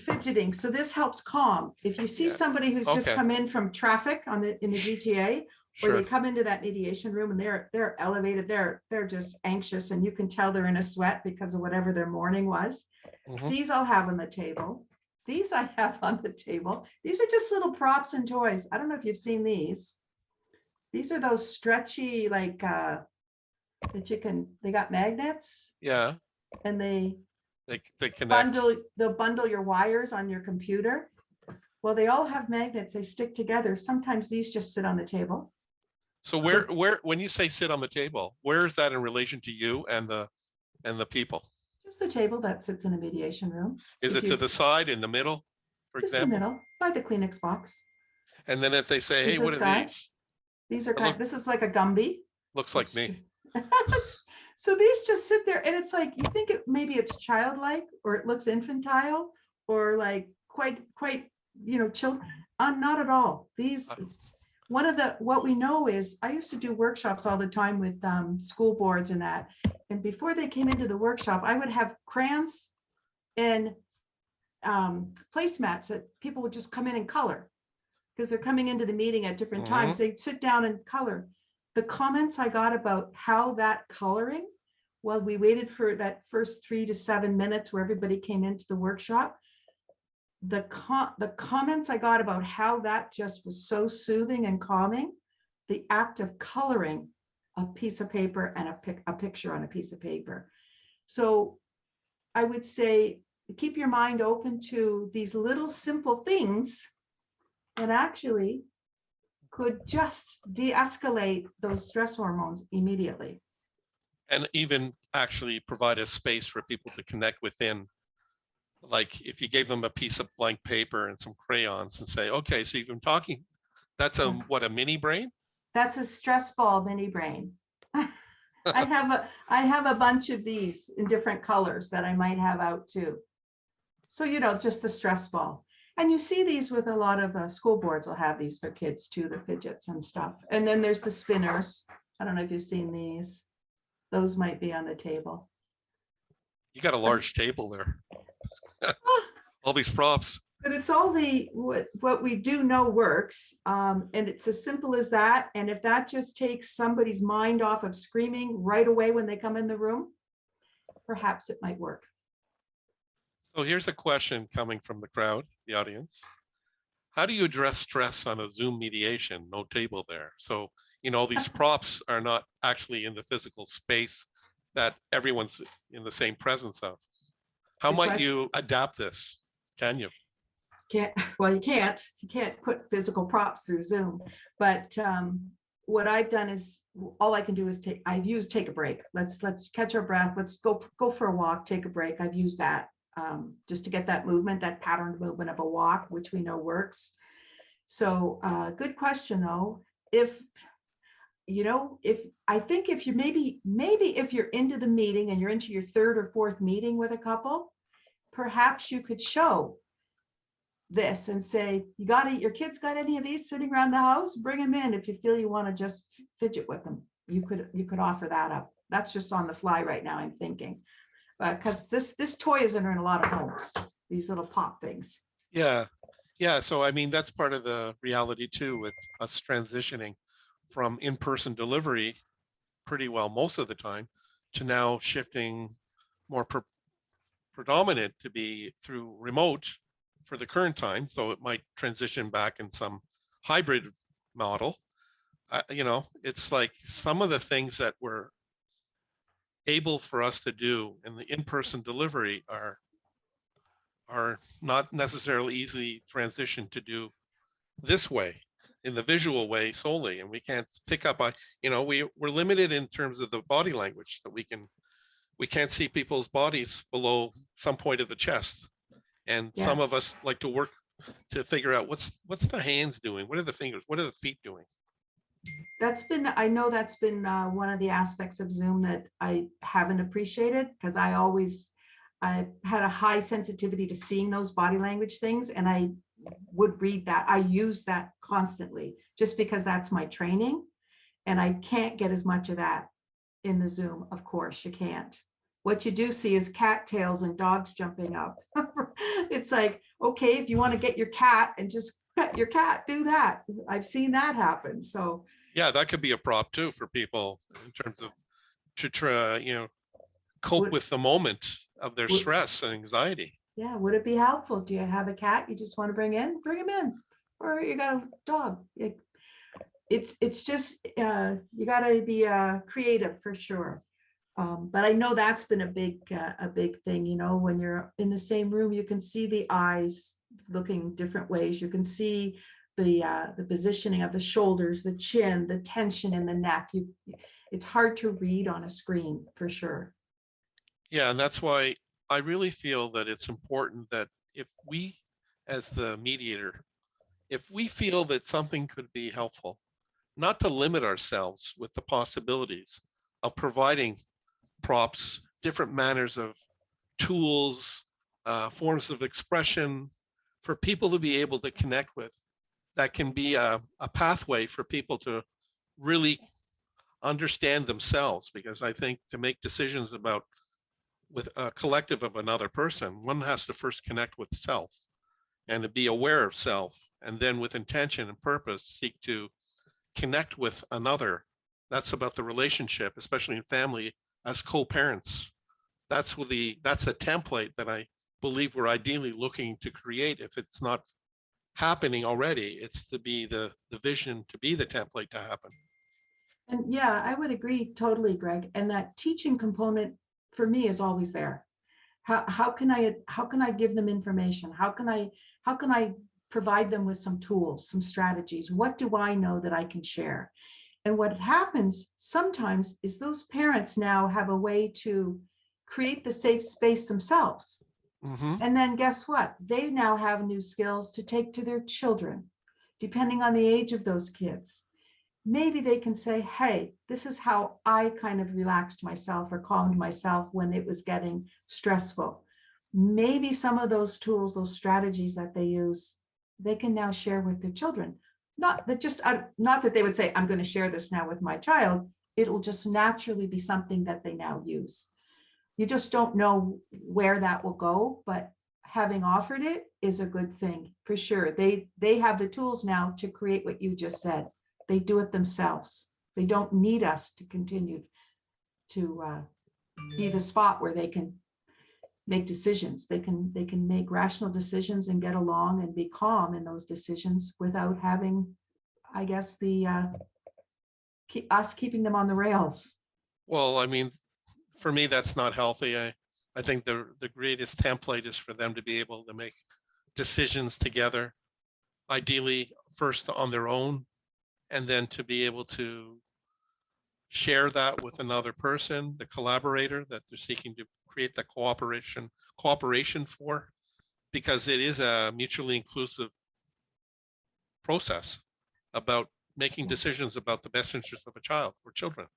Fidgeting. So this helps calm. If you see somebody who's just come in from traffic in the GTA, or they come into that mediation room and they're elevated, they're just anxious, and you can tell they're in a sweat because of whatever their morning was. These I'll have on the table. These I have on the table. These are just little props and toys. I don't know if you've seen these. These are those stretchy, like that they got magnets. Yeah. And they connect. They'll bundle your wires on your computer. Well, they all have magnets, they stick together. Sometimes these just sit on the table. So where when you say sit on the table, where is that in relation to you and the people? Just the table that sits in a mediation room. Is it to the side, in the middle, for example? The middle, by the Kleenex box. And then if they say, hey, what are these? These are this is like a Gumby. Looks like me. So these just sit there, and it's like, you think maybe it's childlike, or it looks infantile, or like quite chill. Not at all. These, what we know is, I used to do workshops all the time with school boards and that. And before they came into the workshop, I would have crayons and placemats that people would just come in and color, because they're coming into the meeting at different times. They'd sit down and color. The comments I got about how that coloring, while we waited for that first 3 to 7 minutes where everybody came into the workshop, the comments I got about how that just was so soothing and calming, the act of coloring a piece of paper and a picture on a piece of paper. So I would say, keep your mind open to these little simple things that actually could just de-escalate those stress hormones immediately. And even actually provide a space for people to connect within. Like if you gave them a piece of blank paper and some crayons and say, okay, so you've been talking, that's a mini brain? That's a stress ball mini brain. I have a bunch of these in different colors that I might have out too. So, just the stress ball. And you see these with a lot of school boards will have these for kids too, the fidgets and stuff. And then there's the spinners. I don't know if you've seen these. Those might be on the table. You got a large table there. All these props. But it's all what we do know works. And it's as simple as that. And if that just takes somebody's mind off of screaming right away when they come in the room, perhaps it might work. So here's a question coming from the crowd, the audience. How do you address stress on a Zoom mediation? No table there. So, these props are not actually in the physical space that everyone's in the same presence of. How might you adapt this? Can you? Well, you can't put physical props through Zoom, but what I've done is, all I can do is take a break. Let's catch our breath. Let's go for a walk, take a break. I've used that. just to get that movement, that patterned movement of a walk, which we know works. So good question though. If I think if you maybe if you're into the meeting and you're into your third or fourth meeting with a couple, perhaps you could show this and say, your kids got any of these sitting around the house? Bring them in. If you feel you want to just fidget with them, you could offer that up. That's just on the fly right now, I'm thinking. Because this toy isn't in a lot of homes, these little pop things. Yeah. Yeah. So, I mean, that's part of the reality too, with us transitioning from in-person delivery pretty well most of the time to now shifting more predominant to be through remote for the current time. So it might transition back in some hybrid model. It's like some of the things that were able for us to do in the in-person delivery are not necessarily easily transitioned to do this way, in the visual way solely. And we can't pick up on, we're limited in terms of the body language that we can't see people's bodies below some point of the chest. And Yeah. some of us like to work to figure out what's the hands doing, what are the fingers, what are the feet doing. I know that's been one of the aspects of Zoom that I haven't appreciated, because I had a high sensitivity to seeing those body language things, and I would read that. I use that constantly just because that's my training, and I can't get as much of that in the Zoom. Of course, you can't. What you do see is cattails and dogs jumping up. It's like, okay, if you want to get your cat and just pet your cat, do that. I've seen that happen. So yeah, that could be a prop too for people in terms of to try, cope with the moment of their stress and anxiety. Yeah, would it be helpful? Do you have a cat you just want to bring in? Bring him in. Or you got a dog. It's just you got to be creative for sure. But I know that's been a big thing. When you're in the same room, you can see the eyes looking different ways. You can see the positioning of the shoulders, the chin, the tension in the neck. It's hard to read on a screen for sure. Yeah, and that's why I really feel that it's important that if we, as the mediator, if we feel that something could be helpful, not to limit ourselves with the possibilities of providing props, different manners of tools, forms of expression for people to be able to connect with. That can be a pathway for people to really understand themselves, because I think to make decisions about with a collective of another person, one has to first connect with self and to be aware of self, and then with intention and purpose seek to connect with another. That's about the relationship, especially in family as co-parents. That's a template that I believe we're ideally looking to create. If it's not happening already, it's to be the vision, to be the template to happen. And yeah, I would agree totally, Greg. And that teaching component for me is always there. How can I give them information? How can I provide them with some tools, some strategies? What do I know that I can share? And what happens sometimes is those parents now have a way to create the safe space themselves. Mm-hmm. And then guess what? They now have new skills to take to their children, depending on the age of those kids. Maybe they can say, hey, this is how I kind of relaxed myself or calmed myself when it was getting stressful. Maybe some of those tools, those strategies that they use, they can now share with their children. Not that they would say, I'm going to share this now with my child. It will just naturally be something that they now use. You just don't know where that will go, but having offered it is a good thing for sure. They have the tools now to create what you just said. They do it themselves. They don't need us to continue to be the spot where they can make decisions. They can make rational decisions and get along and be calm in those decisions without having, I guess, us keeping them on the rails. Well, I mean, for me, that's not healthy. I think the greatest template is for them to be able to make decisions together, ideally first on their own, and then to be able to share that with another person, the collaborator that they're seeking to create that cooperation for, because it is a mutually inclusive process about making decisions about the best interest of a child or children.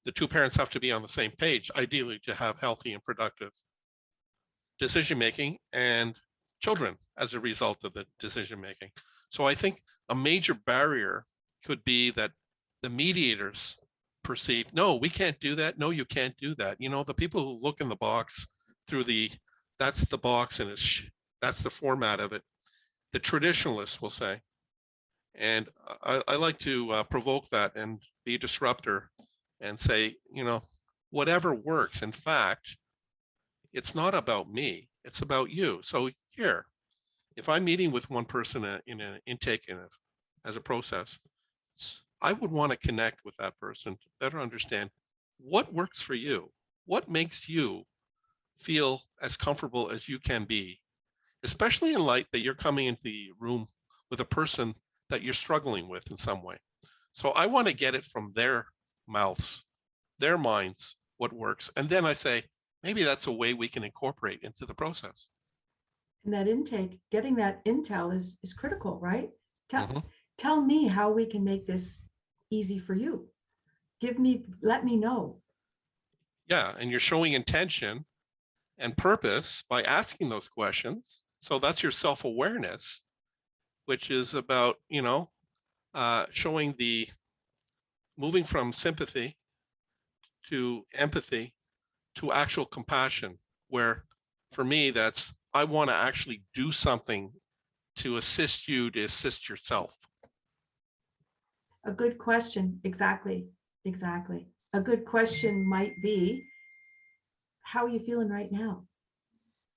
The two parents have to be on the same page, ideally, to have healthy and productive decision making and children as a result of the decision making. So I think a major barrier could be that the mediators perceive, no, we can't do that. No, you can't do that. You know, the people who look in the box through that's the box and that's the format of it. The traditionalists will say, and I like to provoke that and be a disruptor and say, you know, whatever works. In fact, it's not about me, it's about you. So here, if I'm meeting with one person in an intake as a process, I would want to connect with that person to better understand what works for you, what makes you feel as comfortable as you can be, especially in light that you're coming into the room with a person that you're struggling with in some way. So I want to get it from their mouths, their minds, what works. And then I say, maybe that's a way we can incorporate into the process. And that intake, getting that intel is critical, right? Mhm. Tell me how we can make this easy for you. Let me know. Yeah, and you're showing intention and purpose by asking those questions. So that's your self-awareness, which is about, you know, showing moving from sympathy to empathy to actual compassion, where for me, that's, I want to actually do something to assist you to assist yourself. A good question. Exactly. Exactly. A good question might be, how are you feeling right now?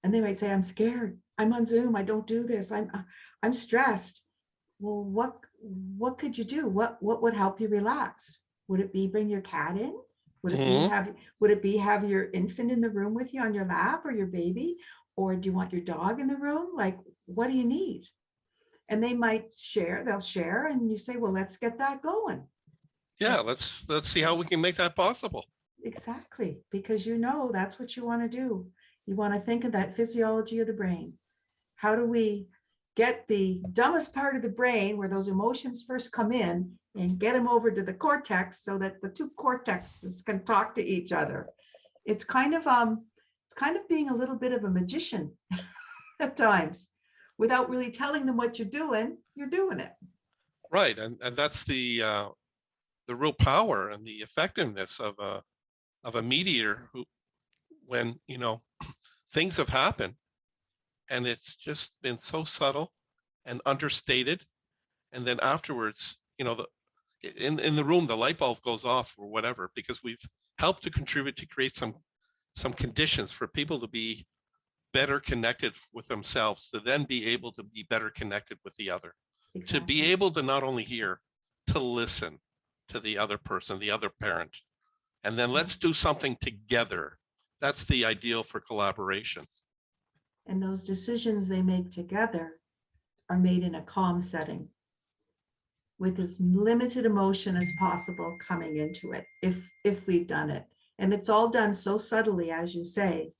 And they might say, I'm scared. I'm on Zoom. I don't do this. I'm stressed. Well, what could you do? What would help you relax? Would it be bring your cat in? Would it be Mhm. have your infant in the room with you on your lap, or your baby? Or do you want your dog in the room? Like, what do you need? And they'll share, and you say, well, let's get that going. Yeah, let's see how we can make that possible. Exactly, because that's what you want to do. You want to think of that physiology of the brain. How do we get the dumbest part of the brain, where those emotions first come in, and get them over to the cortex so that the two cortexes can talk to each other? It's kind of being a little bit of a magician at times. Without really telling them what you're doing it. Right, and that's the real power and the effectiveness of a mediator who, when, you know, things have happened and it's just been so subtle and understated, and then afterwards, you know, in the room the light bulb goes off or whatever, because we've helped to contribute to create some conditions for people to be better connected with themselves, to then be able to be better connected with the other, to be Exactly. able to not only hear, to listen to the other person, the other parent, and then Yeah. let's do something together. That's the ideal for collaboration. And those decisions they make together are made in a calm setting, with as limited emotion as possible coming into it, if we've done it. And it's all done so subtly, as you say.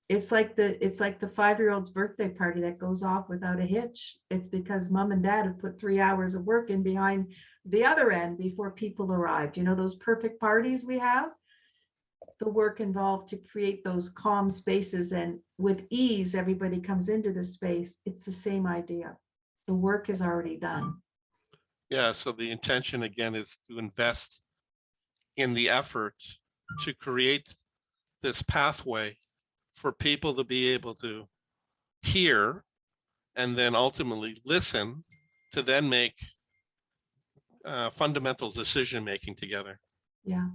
It's like the 5-year-old's birthday party that goes off without a hitch. It's because mom and dad have put 3 hours of work in behind the other end before people arrived. Those perfect parties we have, the work involved to create those calm spaces, and with ease everybody comes into the space. It's the same idea. The work is already done. Yeah, so the intention again is to invest in the effort to create this pathway for people to be able to hear and then ultimately listen, to then make fundamental decision making together. Yeah.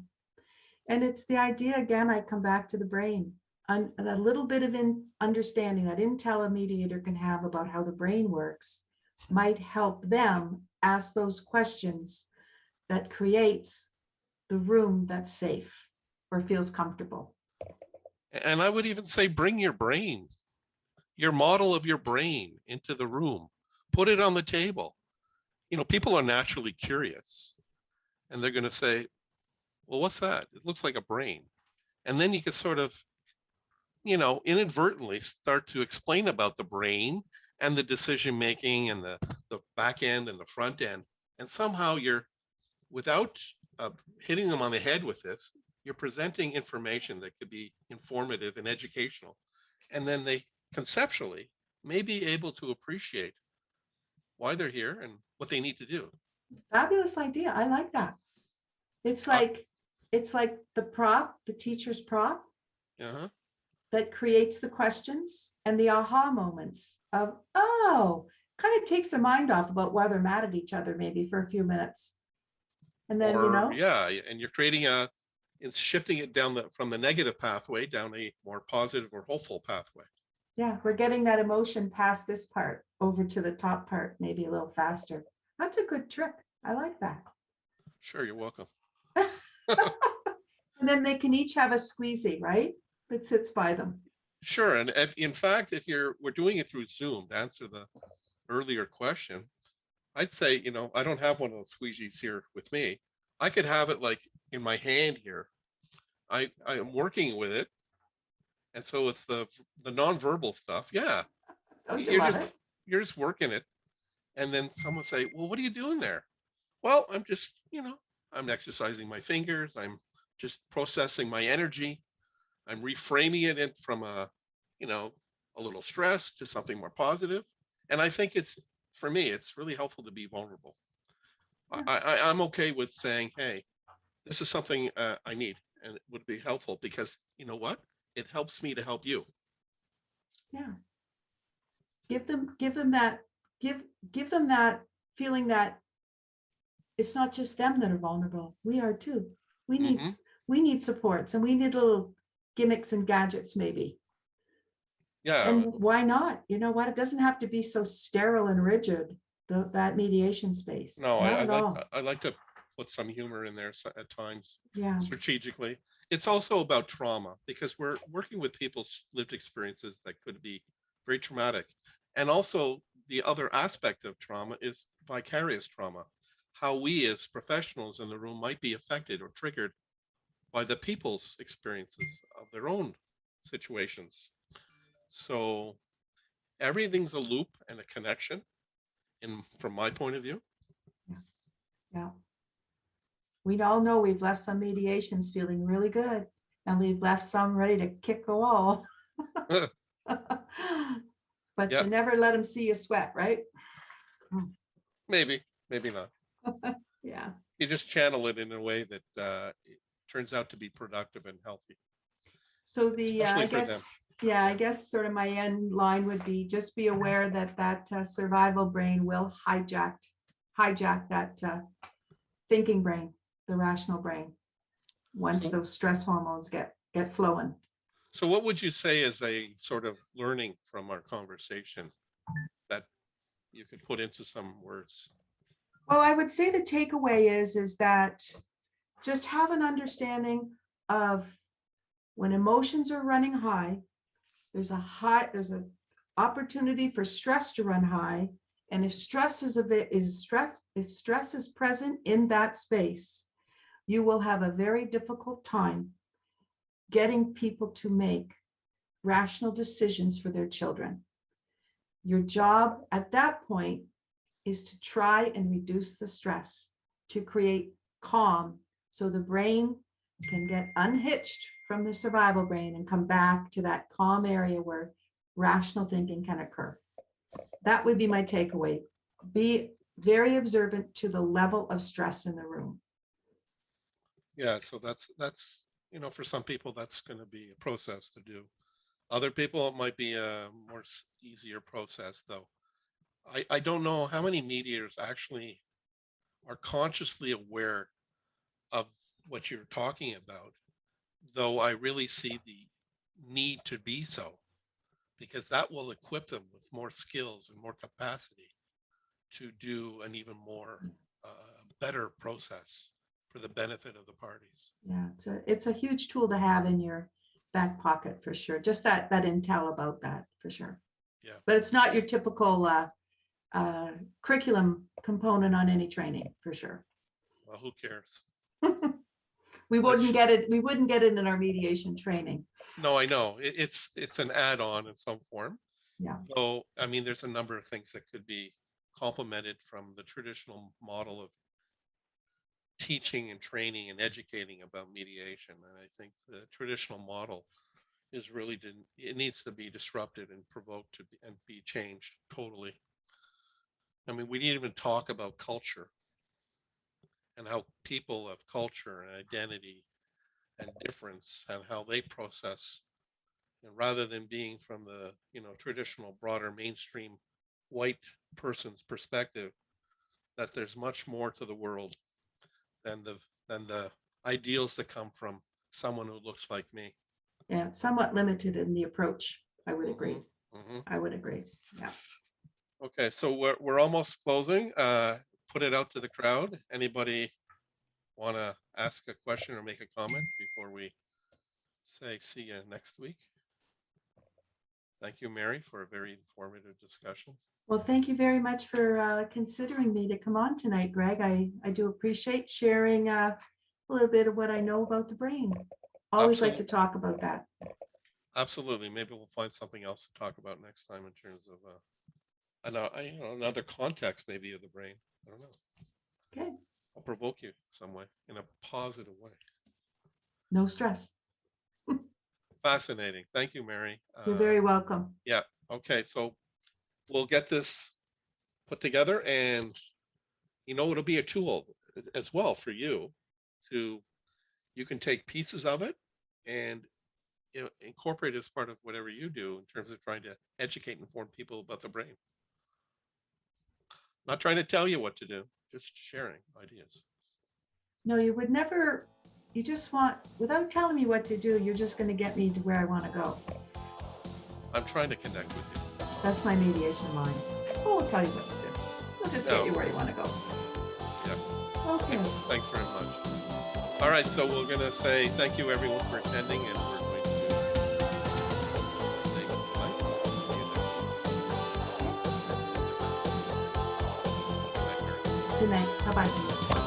And it's the idea, again, I come back to the brain. And a little bit of understanding that intel a mediator can have about how the brain works might help them ask those questions that creates the room that's safe or feels comfortable. And I would even say, bring your brain, your model of your brain into the room, put it on the table. You know, people are naturally curious, and they're going to say, Well, what's that? It looks like a brain. And then you could sort of, you know, inadvertently start to explain about the brain and the decision making and the back end and the front end. And somehow you're, without hitting them on the head with this, you're presenting information that could be informative and educational. And then they conceptually may be able to appreciate why they're here and what they need to do. Fabulous idea. I like that. It's Uh, like, it's like the prop, the teacher's prop uh-huh. that creates the questions and the aha moments of, oh, kind of takes their mind off about why they're mad at each other maybe for a few minutes. And then, Or yeah, and you're creating a, it's shifting it down the from the negative pathway down a more positive or hopeful pathway. yeah, we're getting that emotion past this part over to the top part, maybe a little faster. That's a good trick. I like that. Sure, you're welcome. And then they can each have a squeezy, right? That sits by them. Sure, and if, in fact, if we're doing it through Zoom, to answer the earlier question, I'd say, you know, I don't have one of those squeegees here with me. I could have it like in my hand here. I am working with it, and so it's the nonverbal stuff. Yeah, Don't you you're love just it? you're just working it, and then someone say, "Well, what are you doing there?" Well, I'm just, you know, I'm exercising my fingers. I'm just processing my energy. I'm reframing it in from a, you know, a little stress to something more positive. And I think it's, for me, it's really helpful to be vulnerable. Yeah. I'm okay with saying, hey, this is something I need and it would be helpful because you know what? It helps me to help you. Yeah. Give them that, give them that feeling that it's not just them that are vulnerable. We are too. We need, Hmm. we need supports and we need little gimmicks and gadgets maybe. Yeah. And why not? You know what? It doesn't have to be so sterile and rigid, that mediation space. No, Not at all. I like to put some humor in there at times Yeah. strategically. It's also about trauma because we're working with people's lived experiences that could be very traumatic. And also the other aspect of trauma is vicarious trauma. How we as professionals in the room might be affected or triggered by the people's experiences of their own situations. So everything's a loop and a connection in from my point of view. Yeah. Yeah. We all know we've left some mediations feeling really good and we've left some ready to kick the wall. But Yeah, you never let them see you sweat, right? maybe, maybe not. Yeah. You just channel it in a way that it turns out to be productive and healthy, So the, especially I for guess, them. yeah, I guess sort of my end line would be just be aware that survival brain will hijack that thinking brain, the rational brain, once So, those stress hormones get flowing. so what would you say is a sort of learning from our conversation that you could put into some words? Well, I would say the takeaway is that just have an understanding of when emotions are running high, there's an opportunity for stress to run high. And if stress if stress is present in that space, you will have a very difficult time getting people to make rational decisions for their children. Your job at that point is to try and reduce the stress, to create calm so the brain can get unhitched from the survival brain and come back to that calm area where rational thinking can occur. That would be my takeaway. Be very observant to the level of stress in the room. Yeah, so that's you know, for some people that's going to be a process to do. Other people it might be a more easier process though. I don't know how many mediators actually are consciously aware of what you're talking about, though I really see the need to be so, because that will equip them with more skills and more capacity to do an even more better process for the benefit of the parties. Yeah, it's a huge tool to have in your back pocket for sure. Just that intel about that for sure. Yeah. But it's not your typical curriculum component on any training for sure. Well, who cares? We wouldn't get it. We wouldn't get it in our mediation training. No, I know. It's an add-on in some form. Yeah. So, I mean, there's a number of things that could be complemented from the traditional model of teaching and training and educating about mediation. And I think the traditional model is really it needs to be disrupted and provoked to be, and be changed totally. I mean, we didn't even talk about culture and how people of culture and identity and difference and how they process, and rather than being from the traditional broader mainstream white person's perspective, that there's much more to the world than the ideals that come from someone who looks like me. Yeah, somewhat limited in the approach. I would agree. Mm-hmm. I would agree. Yeah. Okay, so we're almost closing. Put it out to the crowd. Anybody want to ask a question or make a comment before we say see you next week? Thank you, Mary, for a very informative discussion. Well, thank you very much for considering me to come on tonight, Greg. I do appreciate sharing a little bit of what I know about the brain. Always like to talk about that. Absolutely. Maybe we'll find something else to talk about next time in terms of another context maybe of the brain. I don't know. Okay. I'll provoke you some way in a positive way. No stress. Fascinating. Thank you, Mary. You're very welcome. Yeah. Okay. So we'll get this put together, and it'll be a tool as well for you you can take pieces of it and incorporate it as part of whatever you do in terms of trying to educate and inform people about the brain. Not trying to tell you what to do, just sharing ideas. No, you would never, you just want, without telling me what to do, you're just going to get me to where I want to go. I'm trying to connect with you. That's my mediation line. Oh, we'll tell you what to do. We'll just get you where you want to go. Yeah. Okay. Thanks very much. All right, so we're going to say thank you everyone for attending, and we're going to say goodnight. See you next week. Good night. Bye-bye.